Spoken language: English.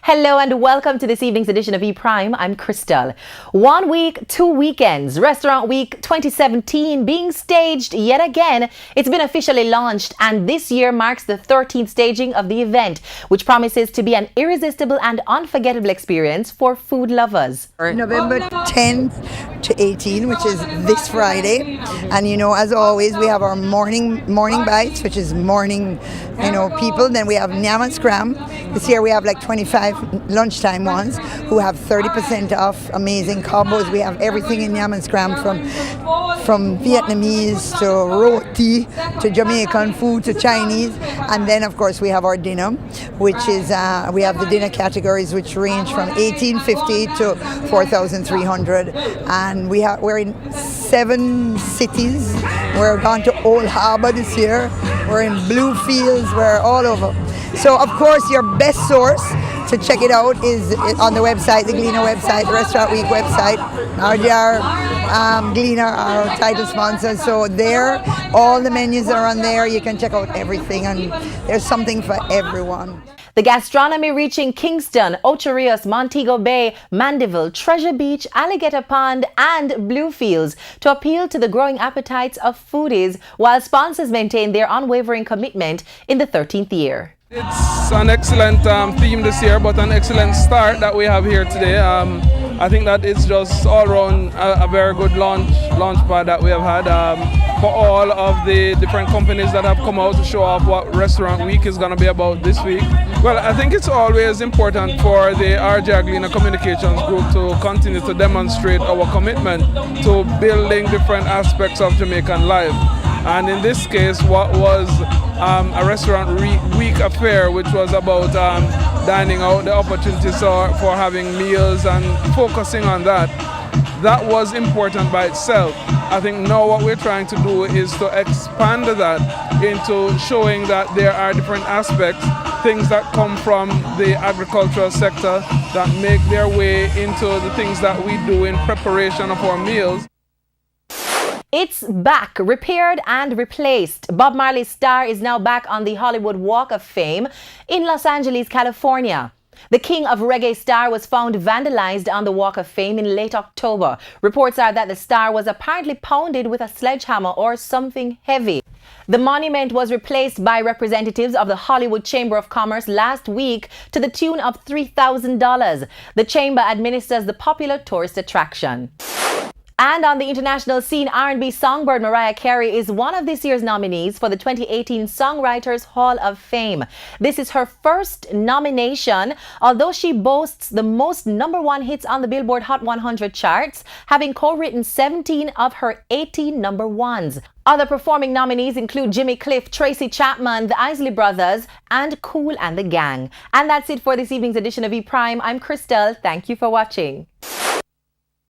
Hello and welcome to this evening's edition of E-Prime. I'm Crystal. 1 week, 2 weekends. Restaurant Week 2017 being staged yet again. It's been officially launched and this year marks the 13th staging of the event, which promises to be an irresistible and unforgettable experience for food lovers. November 10th to 18th, which is this Friday. And as always, we have our morning bites, which is morning, people. Then we have Nyam and Scram. This year we have like 25 lunchtime ones who have 30% off. Amazing combos. We have everything in Nyam and Scram from Vietnamese to roti to Jamaican food to Chinese. And then of course we have our dinner, which is we have the dinner categories which range from $1,850 to $4,300, and we're in 7 cities. We're gone to Old Harbour this year. We're in Bluefields. We're all over. So of course your best source to check it out is on the website, the Gleaner website, the Restaurant Week website. RDR Gleaner, our title sponsor. So there, all the menus are on there. You can check out everything, and there's something for everyone. The gastronomy reaching Kingston, Ocho Rios, Montego Bay, Mandeville, Treasure Beach, Alligator Pond and Bluefields to appeal to the growing appetites of foodies while sponsors maintain their unwavering commitment in the 13th year. It's an excellent theme this year, but an excellent start that we have here today. I think that it's just all around a very good launch pad that we have had for all of the different companies that have come out to show off what Restaurant Week is going to be about this week. Well, I think it's always important for the RJ Gleaner Communications Group to continue to demonstrate our commitment to building different aspects of Jamaican life. And in this case, what was a Restaurant Week affair, which was about dining out, the opportunities for having meals and focusing on that, that was important by itself. I think now what we're trying to do is to expand that into showing that there are different aspects, things that come from the agricultural sector that make their way into the things that we do in preparation of our meals. It's back, repaired and replaced. Bob Marley's star is now back on the Hollywood Walk of Fame in Los Angeles, California. The king of reggae star was found vandalized on the Walk of Fame in late October. Reports are that the star was apparently pounded with a sledgehammer or something heavy. The monument was replaced by representatives of the Hollywood Chamber of Commerce last week to the tune of $3,000. The chamber administers the popular tourist attraction. And on the international scene, R&B songbird Mariah Carey is one of this year's nominees for the 2018 Songwriters Hall of Fame. This is her first nomination, although she boasts the most #1 hits on the Billboard Hot 100 charts, having co-written 17 of her 18 #1s. Other performing nominees include Jimmy Cliff, Tracy Chapman, the Isley Brothers, and Kool and the Gang. And that's it for this evening's edition of E-Prime. I'm Crystal. Thank you for watching.